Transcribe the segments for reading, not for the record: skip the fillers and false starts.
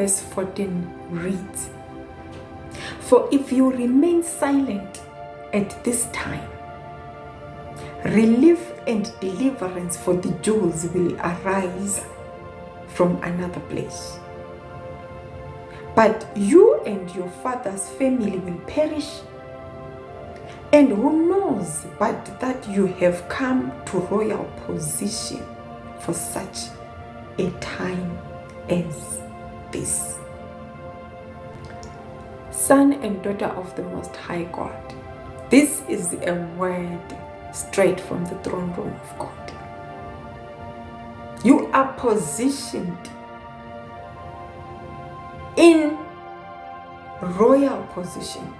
verse 14 reads, "For if you remain silent at this time, relief and deliverance for the Jews will arise from another place. But you and your father's family will perish. And who knows but that you have come to royal position for such a time as this." Son and daughter of the Most High God, this is a word straight from the throne room of God. You are positioned in royal position.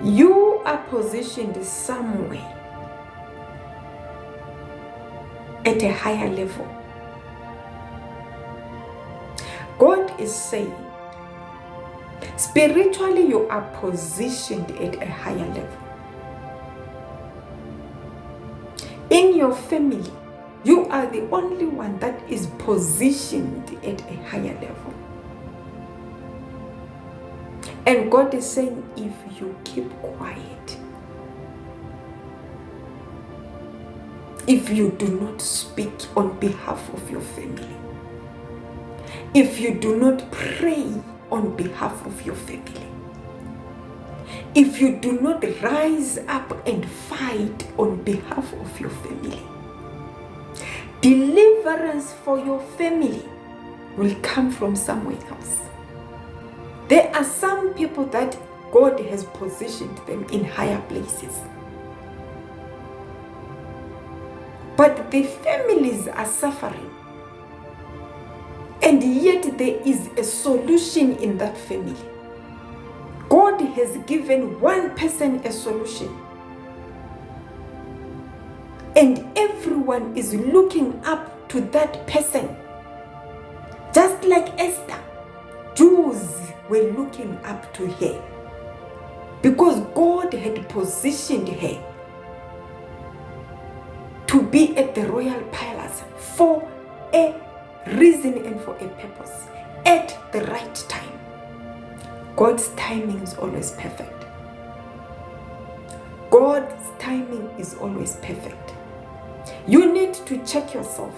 You are positioned somewhere at a higher level. God is saying, spiritually you are positioned at a higher level. In your family, you are the only one that is positioned at a higher level. And God is saying, if you keep quiet, if you do not speak on behalf of your family, if you do not pray on behalf of your family, if you do not rise up and fight on behalf of your family, deliverance for your family will come from somewhere else. There are some people that God has positioned them in higher places, but the families are suffering, and yet there is a solution in that family. God has given one person a solution, and everyone is looking up to that person. Just like Esther, Jews were looking up to her because God had positioned her to be at the royal palace for a reason and for a purpose at the right time. God's timing is always perfect. God's timing is always perfect. You need to check yourself.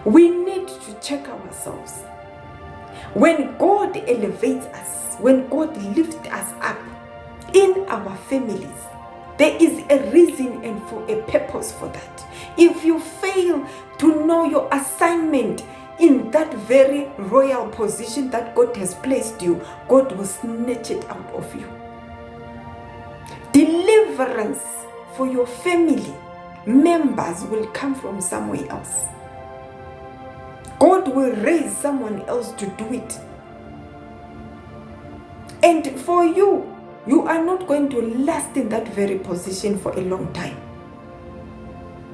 We need to check ourselves. When God elevates us, when God lifts us up in our families, there is a reason and for a purpose for that. If you fail to know your assignment in that very royal position that God has placed you, God will snatch it out of you. Deliverance for your family members will come from somewhere else. God will raise someone else to do it. And for you, you are not going to last in that very position for a long time,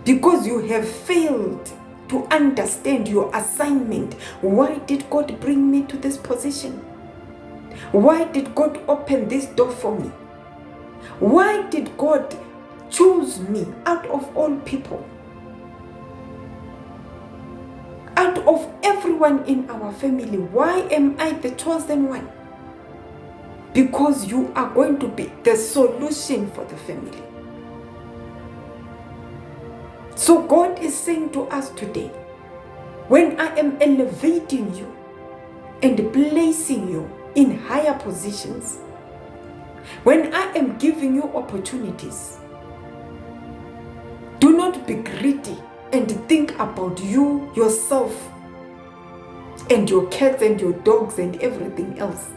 because you have failed to understand your assignment. Why did God bring me to this position? Why did God open this door for me? Why did God choose me out of all people? Out of everyone in our family, why am I the chosen one? Because you are going to be the solution for the family. So God is saying to us today, when I am elevating you and placing you in higher positions, when I am giving you opportunities, do not be greedy and think about you, yourself, and your cats and your dogs and everything else.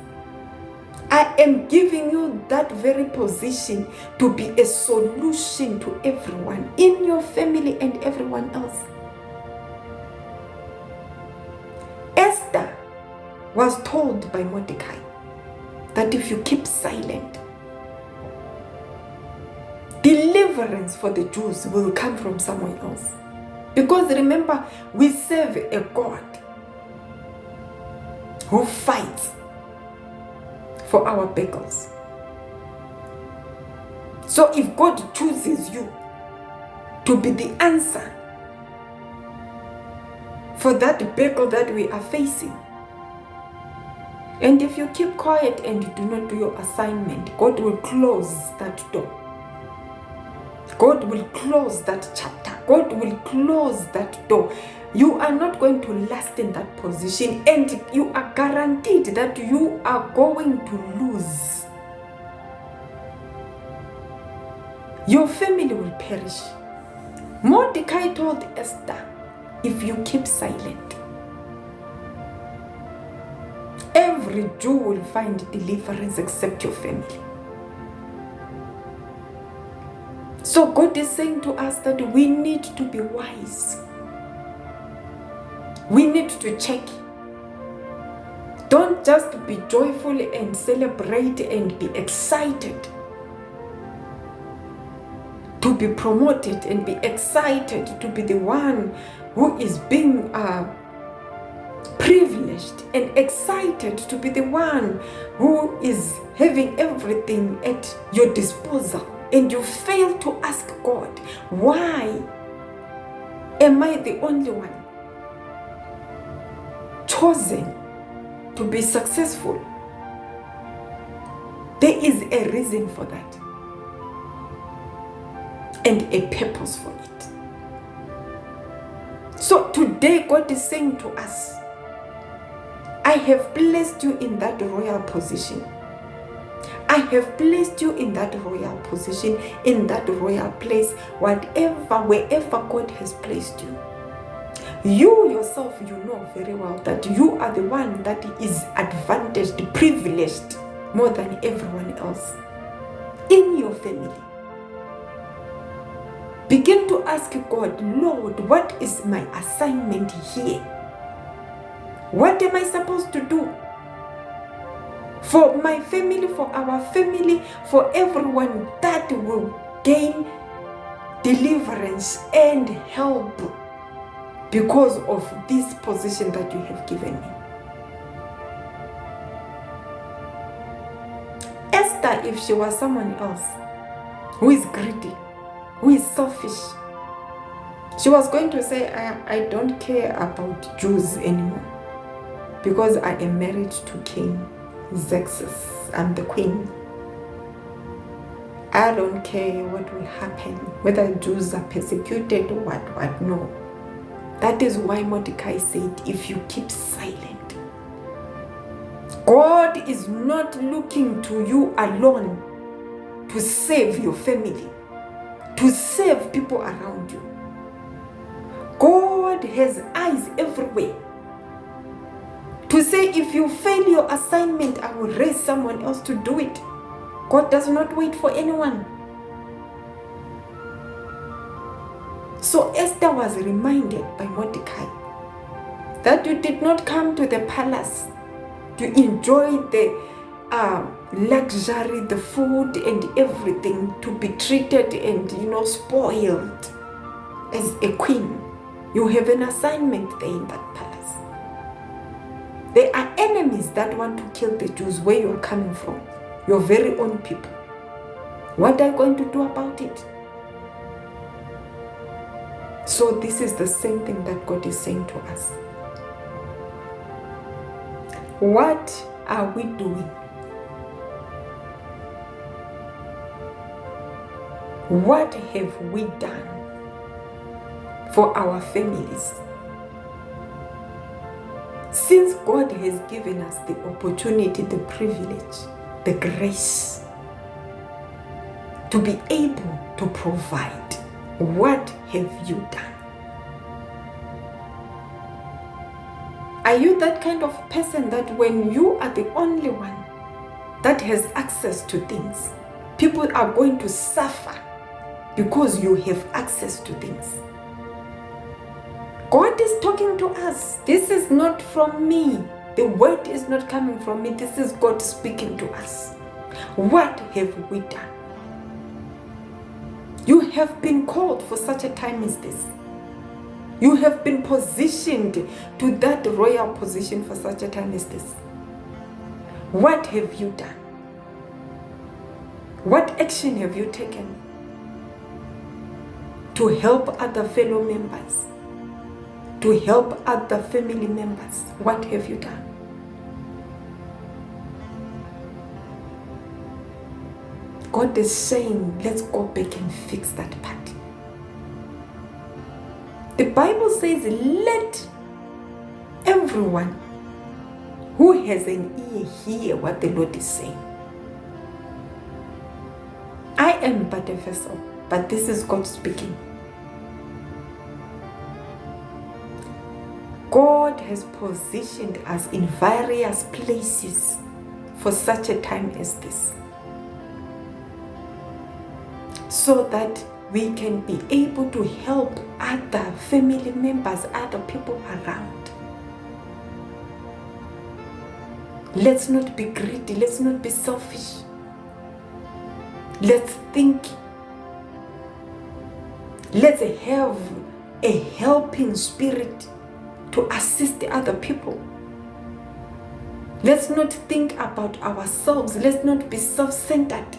I am giving you that very position to be a solution to everyone in your family and everyone else. Esther was told by Mordecai that if you keep silent, deliverance for the Jews will come from somewhere else. Because remember, we serve a God who fights for our battles. So if God chooses you to be the answer for that battle that we are facing. And if you keep quiet and you do not do your assignment, God will close that door. God will close that chapter. God will close that door. You are not going to last in that position, and you are guaranteed that you are going to lose. Your family will perish. Mordecai told Esther, if you keep silent, every Jew will find deliverance except your family. So God is saying to us that we need to be wise. We need to check. Don't just be joyful and celebrate and be excited to be promoted and be excited to be the one who is being privileged and excited to be the one who is having everything at your disposal, and you fail to ask God, why am I the only one chosen to be successful? There is a reason for that and a purpose for it. So today God is saying to us, I have placed you in that royal position. I have placed you in that royal position, in that royal place, wherever God has placed you. You yourself, you know very well that you are the one that is advantaged, privileged more than everyone else in your family. Begin to ask God, Lord, what is my assignment here? What am I supposed to do? For my family, for our family, for everyone that will gain deliverance and help because of this position that you have given me. Esther, if she was someone else who is greedy, who is selfish, she was going to say, I don't care about Jews anymore because I am married to King Xerxes. I'm the queen. I don't care what will happen, whether Jews are persecuted or what. No. That is why Mordecai said, if you keep silent, God is not looking to you alone to save your family, to save people around you. God has eyes everywhere to say, if you fail your assignment, I will raise someone else to do it. God does not wait for anyone. So Esther was reminded by Mordecai that you did not come to the palace to enjoy the luxury, the food and everything, to be treated and spoiled as a queen. You have an assignment there in that palace. There are enemies that want to kill the Jews where you are coming from, your very own people. What are you going to do about it? So this is the same thing that God is saying to us. What are we doing? What have we done for our families? Since God has given us the opportunity, the privilege, the grace to be able to provide, what have you done? Are you that kind of person that when you are the only one that has access to things, people are going to suffer because you have access to things? God is talking to us. This is not from me. The word is not coming from me. This is God speaking to us. What have we done? You have been called for such a time as this. You have been positioned to that royal position for such a time as this. What have you done? What action have you taken to help other fellow members, to help other family members, what have you done? God is saying, let's go back and fix that part. The Bible says, let everyone who has an ear hear what the Lord is saying. I am but a vessel, but this is God speaking. God has positioned us in various places for such a time as this, so that we can be able to help other family members, other people around. Let's not be greedy. Let's not be selfish. Let's think. Let's have a helping spirit to assist the other people. Let's not think about ourselves. Let's not be self-centered.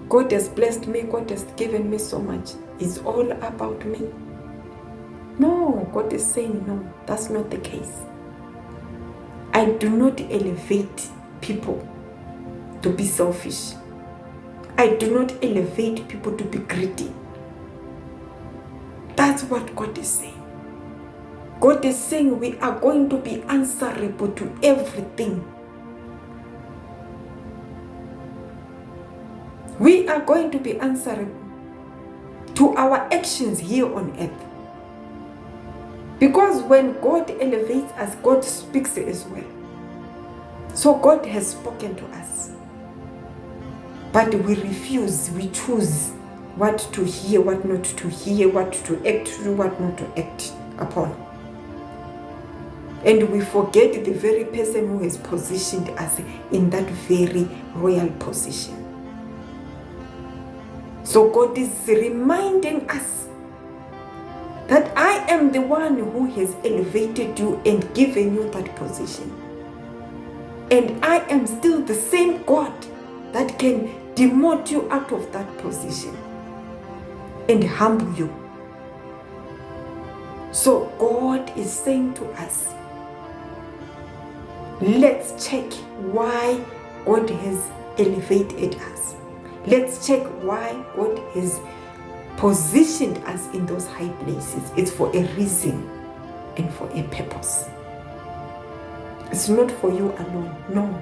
God has blessed me. God has given me so much. It's all about me. No, God is saying no, that's not the case. I do not elevate people to be selfish. I do not elevate people to be greedy. That's what God is saying. God is saying we are going to be answerable to everything. We are going to be answerable to our actions here on earth. Because when God elevates us, God speaks as well. So God has spoken to us. But we refuse, we choose what to hear, what not to hear, what to act through, what not to act upon. And we forget the very person who has positioned us in that very royal position. So God is reminding us that I am the one who has elevated you and given you that position. And I am still the same God that can demote you out of that position and humble you. So God is saying to us, let's check why God has elevated us. Let's check why God has positioned us in those high places. It's for a reason and for a purpose. It's not for you alone, no.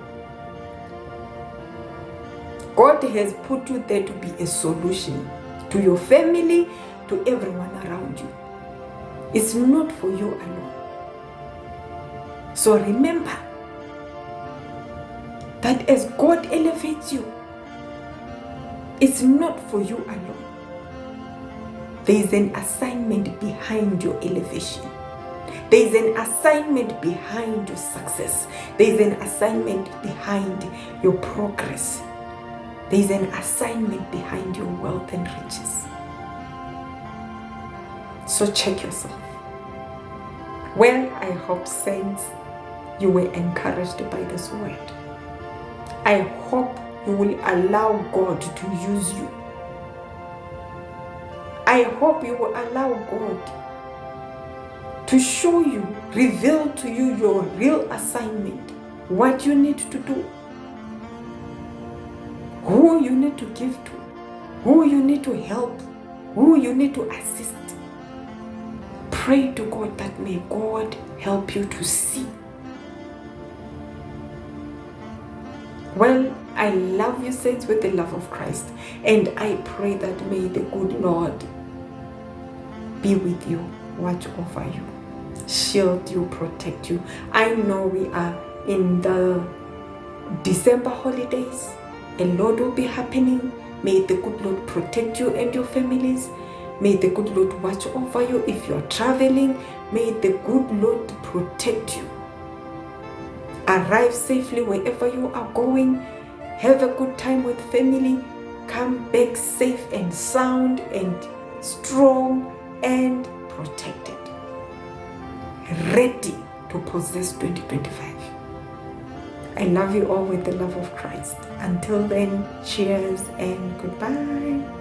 God has put you there to be a solution to your family, to everyone around you. It's not for you alone. So remember that as God elevates you, it's not for you alone. There is an assignment behind your elevation. There is an assignment behind your success. There is an assignment behind your progress. There is an assignment behind your wealth and riches. So check yourself. Well, I hope, saints, you were encouraged by this word. I hope you will allow God to use you. I hope you will allow God to show you, reveal to you your real assignment, what you need to do, who you need to give to, who you need to help, who you need to assist. Pray to God that may God help you to see. Well, I love you, saints, with the love of Christ, and I pray that may the good Lord be with you, watch over you, shield you, protect you. I know we are in the December holidays. A lot will be happening. May the good Lord protect you and your families. May the good Lord watch over you if you are traveling. May the good Lord protect you. Arrive safely wherever you are going. Have a good time with family. Come back safe and sound and strong and protected. Ready to possess 2025. I love you all with the love of Christ. Until then, cheers and goodbye.